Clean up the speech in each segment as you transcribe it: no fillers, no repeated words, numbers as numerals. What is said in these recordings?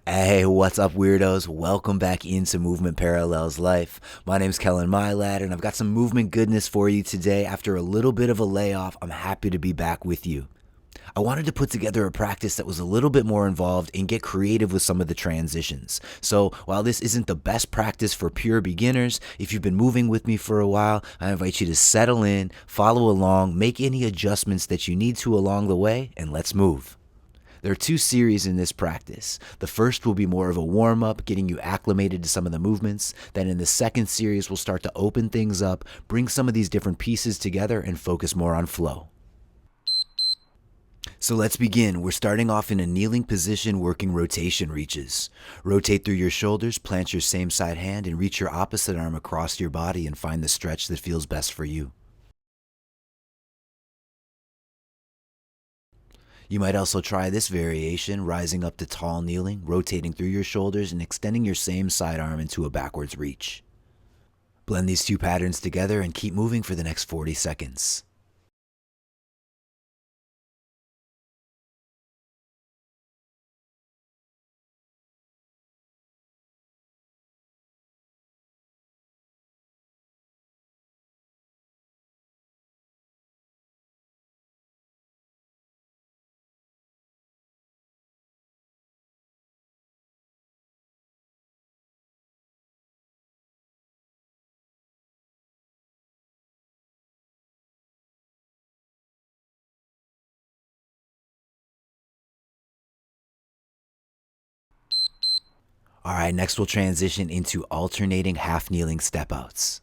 Hey, what's up, weirdos? Welcome back into Movement Parallels Life. My name's Kellen Mylad, and I've got some movement goodness for you today. After a little bit of a layoff, I'm happy to be back with you. I wanted to put together a practice that was a little bit more involved and get creative with some of the transitions. So while this isn't the best practice for pure beginners, if you've been moving with me for a while, I invite you to settle in, follow along, make any adjustments that you need to along the way, and let's move. There are two series in this practice. The first will be more of a warm-up, getting you acclimated to some of the movements. Then in the second series, we'll start to open things up, bring some of these different pieces together, and focus more on flow. So let's begin. We're starting off in a kneeling position, working rotation reaches. Rotate through your shoulders, plant your same side hand, and reach your opposite arm across your body and find the stretch that feels best for you. You might also try this variation, rising up to tall kneeling, rotating through your shoulders, and extending your same side arm into a backwards reach. Blend these two patterns together and keep moving for the next 40 seconds. Alright, next we'll transition into alternating half kneeling step outs.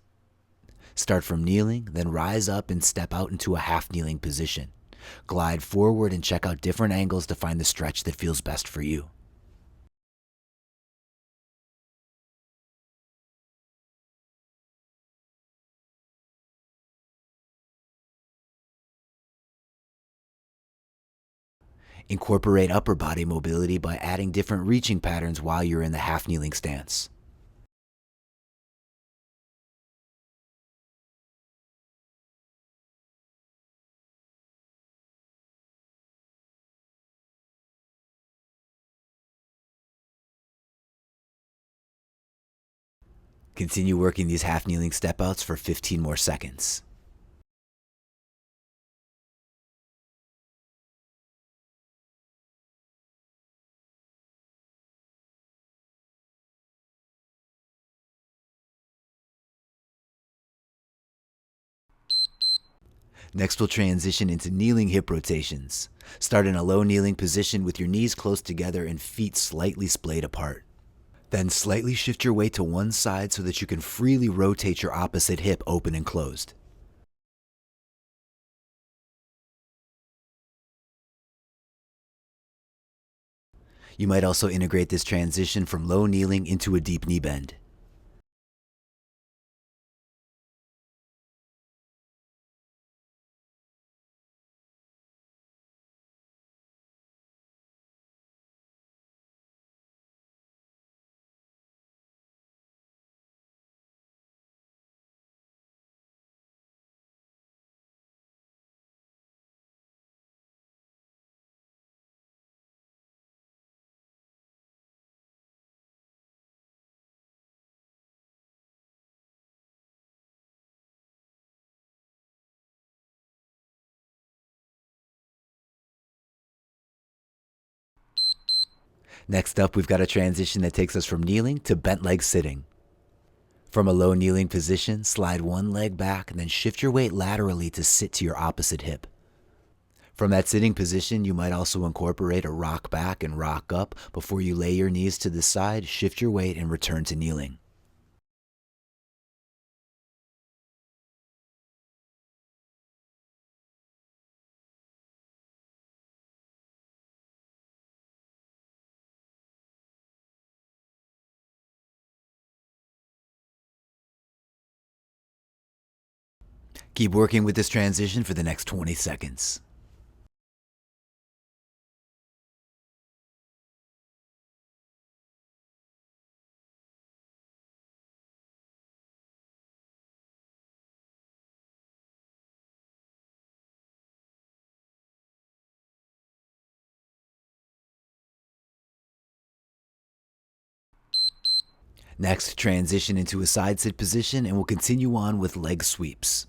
Start from kneeling, then rise up and step out into a half kneeling position. Glide forward and check out different angles to find the stretch that feels best for you. Incorporate upper body mobility by adding different reaching patterns while you're in the half kneeling stance. Continue working these half kneeling step outs for 15 more seconds. Next, we'll transition into kneeling hip rotations. Start in a low kneeling position with your knees close together and feet slightly splayed apart. Then slightly shift your weight to one side so that you can freely rotate your opposite hip open and closed. You might also integrate this transition from low kneeling into a deep knee bend. Next up, we've got a transition that takes us from kneeling to bent leg sitting. From a low kneeling position, slide one leg back and then shift your weight laterally to sit to your opposite hip. From that sitting position, you might also incorporate a rock back and rock up before you lay your knees to the side, shift your weight, and return to kneeling. Keep working with this transition for the next 20 seconds. Next, transition into a side sit position and we'll continue on with leg sweeps.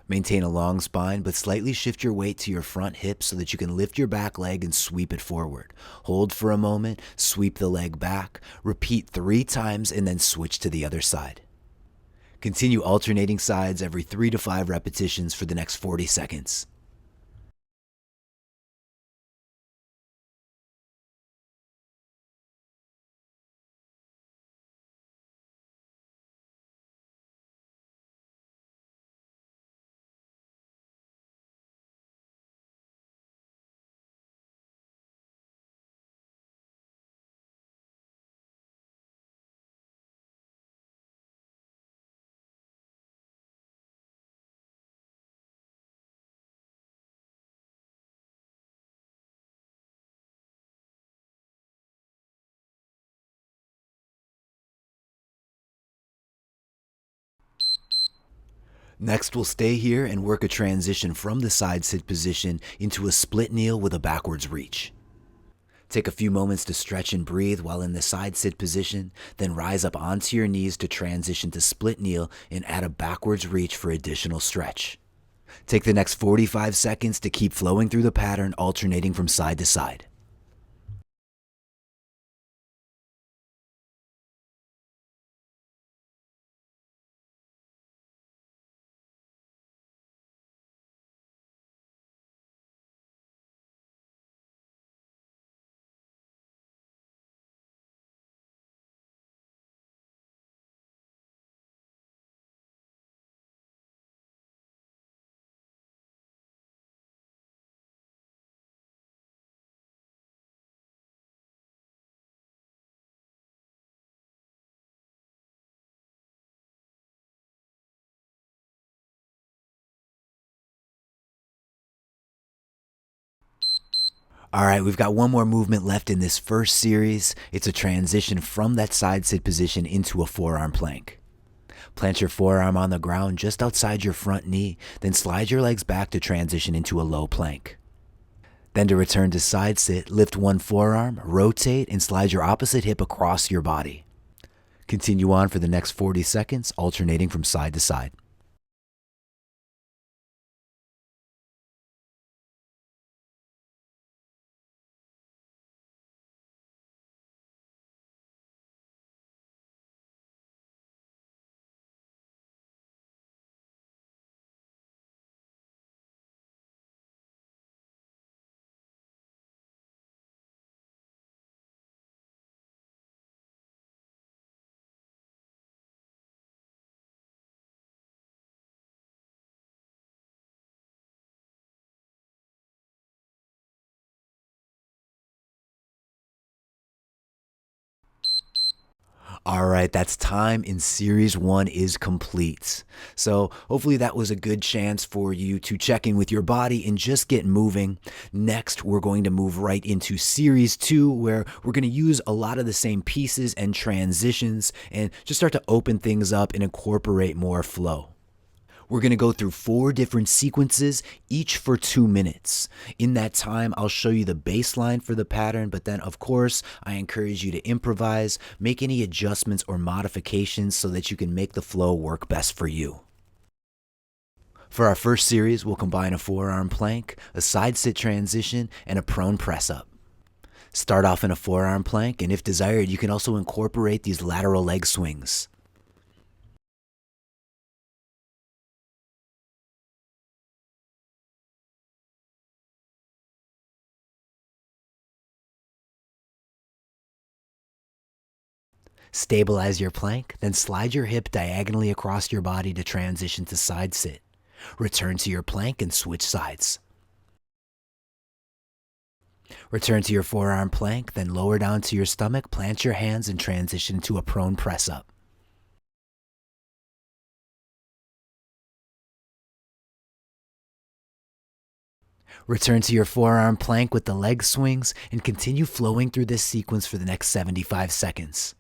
Maintain a long spine, but slightly shift your weight to your front hip so that you can lift your back leg and sweep it forward. Hold for a moment, sweep the leg back, repeat 3 times, and then switch to the other side. Continue alternating sides every 3 to 5 repetitions for the next 40 seconds. Next, we'll stay here and work a transition from the side sit position into a split kneel with a backwards reach. Take a few moments to stretch and breathe while in the side sit position, then rise up onto your knees to transition to split kneel and add a backwards reach for additional stretch. Take the next 45 seconds to keep flowing through the pattern, alternating from side to side. All right, we've got one more movement left in this first series. It's a transition from that side sit position into a forearm plank. Plant your forearm on the ground just outside your front knee, then slide your legs back to transition into a low plank. Then to return to side sit, lift one forearm, rotate, and slide your opposite hip across your body. Continue on for the next 40 seconds, alternating from side to side. All right, that's time in series 1 is complete. So hopefully that was a good chance for you to check in with your body and just get moving. Next, we're going to move right into series 2, where we're going to use a lot of the same pieces and transitions and just start to open things up and incorporate more flow. We're going to go through 4 different sequences, each for 2 minutes. In that time, I'll show you the baseline for the pattern, but then, of course, I encourage you to improvise, make any adjustments or modifications so that you can make the flow work best for you. For our first series, we'll combine a forearm plank, a side sit transition, and a prone press up. Start off in a forearm plank, and if desired, you can also incorporate these lateral leg swings. Stabilize your plank, then slide your hip diagonally across your body to transition to side sit. Return to your plank and switch sides. Return to your forearm plank, then lower down to your stomach, plant your hands and transition to a prone press up. Return to your forearm plank with the leg swings and continue flowing through this sequence for the next 75 seconds.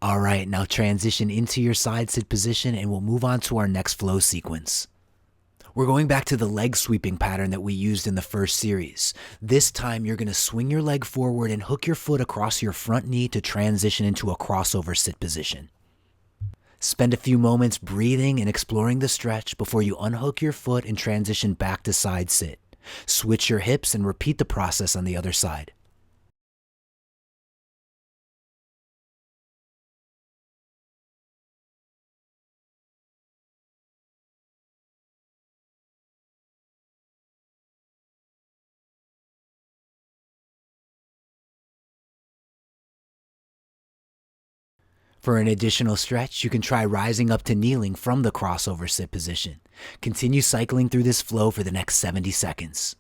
All right, now transition into your side sit position and we'll move on to our next flow sequence. We're going back to the leg sweeping pattern that we used in the first series. This time you're going to swing your leg forward and hook your foot across your front knee to transition into a crossover sit position. Spend a few moments breathing and exploring the stretch before you unhook your foot and transition back to side sit. Switch your hips and repeat the process on the other side. For an additional stretch, you can try rising up to kneeling from the crossover sit position. Continue cycling through this flow for the next 70 seconds.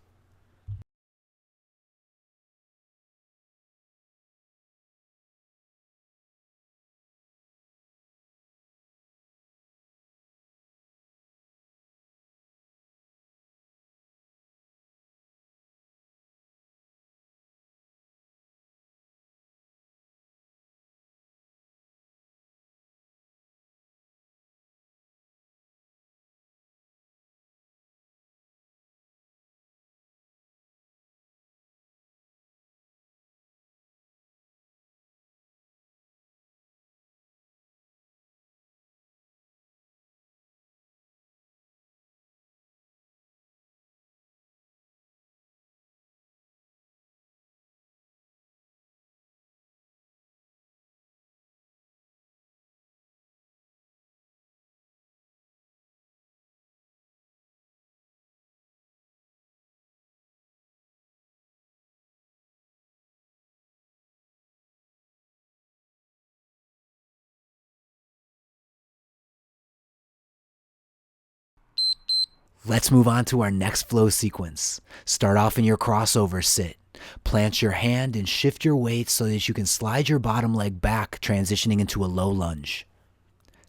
Let's move on to our next flow sequence. Start off in your crossover sit. Plant your hand and shift your weight so that you can slide your bottom leg back, transitioning into a low lunge.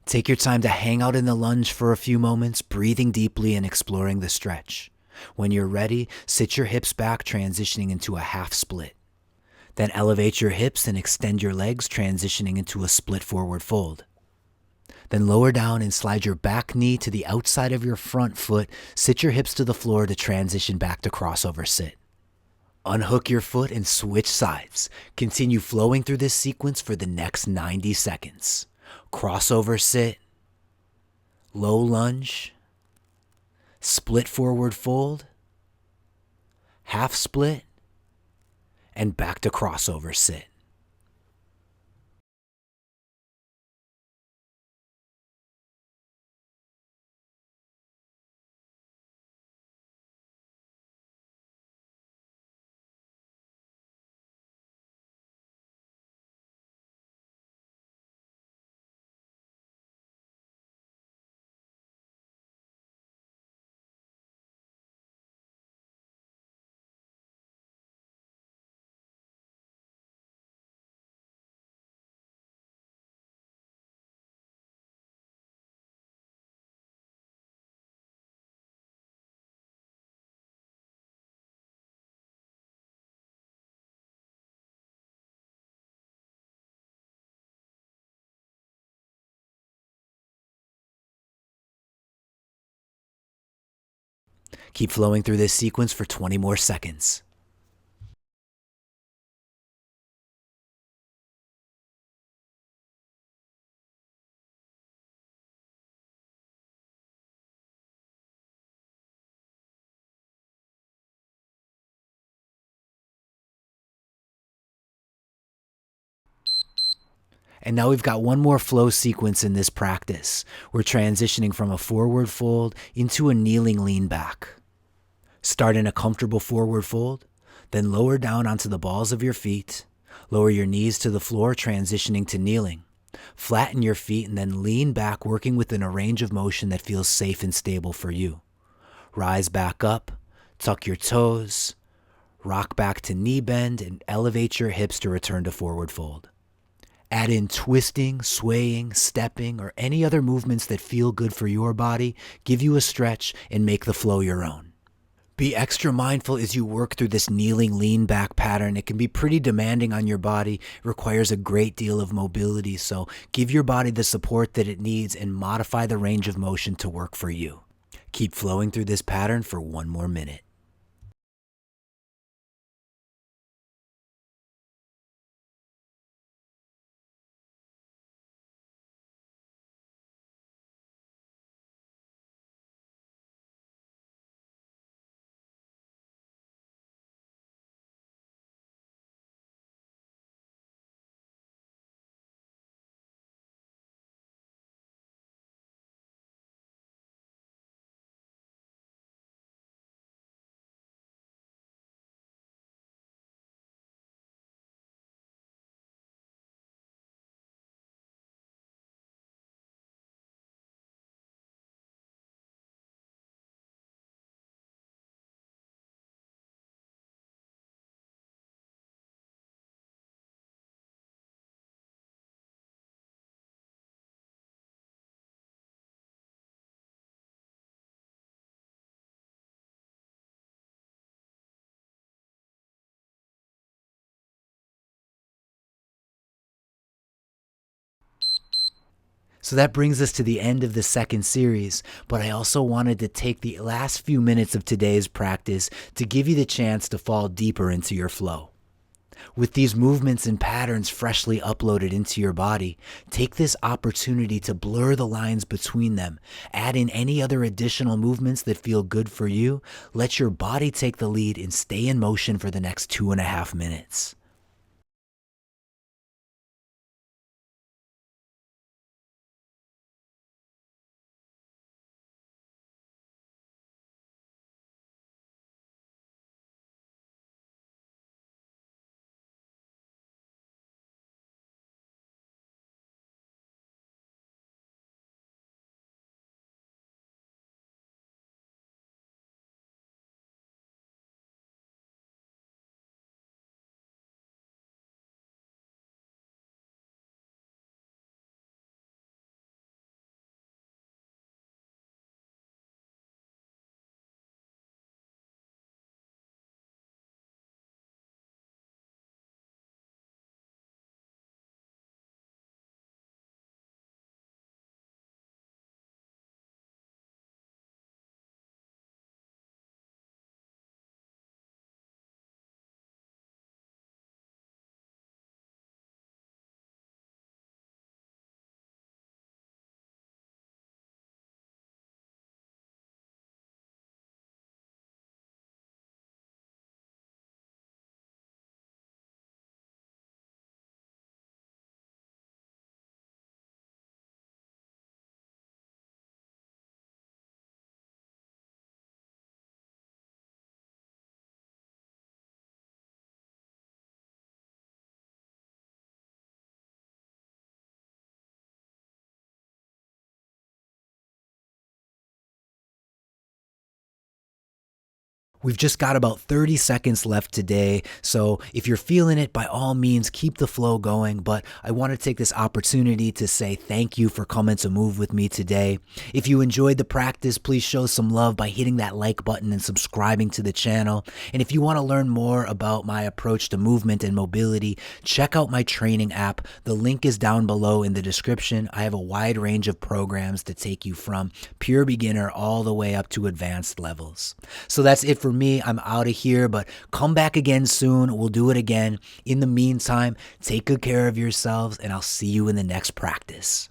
Take your time to hang out in the lunge for a few moments, breathing deeply and exploring the stretch. When you're ready, sit your hips back, transitioning into a half split. Then elevate your hips and extend your legs, transitioning into a split forward fold. Then lower down and slide your back knee to the outside of your front foot. Sit your hips to the floor to transition back to crossover sit. Unhook your foot and switch sides. Continue flowing through this sequence for the next 90 seconds. Crossover sit, low lunge, split forward fold, half split, and back to crossover sit. Keep flowing through this sequence for 20 more seconds. And now we've got one more flow sequence in this practice. We're transitioning from a forward fold into a kneeling lean back. Start in a comfortable forward fold, then lower down onto the balls of your feet. Lower your knees to the floor, transitioning to kneeling. Flatten your feet and then lean back, working within a range of motion that feels safe and stable for you. Rise back up, tuck your toes, rock back to knee bend, and elevate your hips to return to forward fold. Add in twisting, swaying, stepping, or any other movements that feel good for your body, give you a stretch, and make the flow your own. Be extra mindful as you work through this kneeling lean back pattern. It can be pretty demanding on your body, requires a great deal of mobility. So give your body the support that it needs and modify the range of motion to work for you. Keep flowing through this pattern for one more minute. So that brings us to the end of the second series, but I also wanted to take the last few minutes of today's practice to give you the chance to fall deeper into your flow. With these movements and patterns freshly uploaded into your body, take this opportunity to blur the lines between them. Add in any other additional movements that feel good for you. Let your body take the lead and stay in motion for the next 2.5 minutes. We've just got about 30 seconds left today, so if you're feeling it, by all means, keep the flow going, but I want to take this opportunity to say thank you for coming to move with me today. If you enjoyed the practice, please show some love by hitting that like button and subscribing to the channel. And if you want to learn more about my approach to movement and mobility, check out my training app. The link is down below in the description. I have a wide range of programs to take you from pure beginner all the way up to advanced levels. So that's it for me. I'm out of here, but come back again soon. We'll do it again. In the meantime, take good care of yourselves, and I'll see you in the next practice.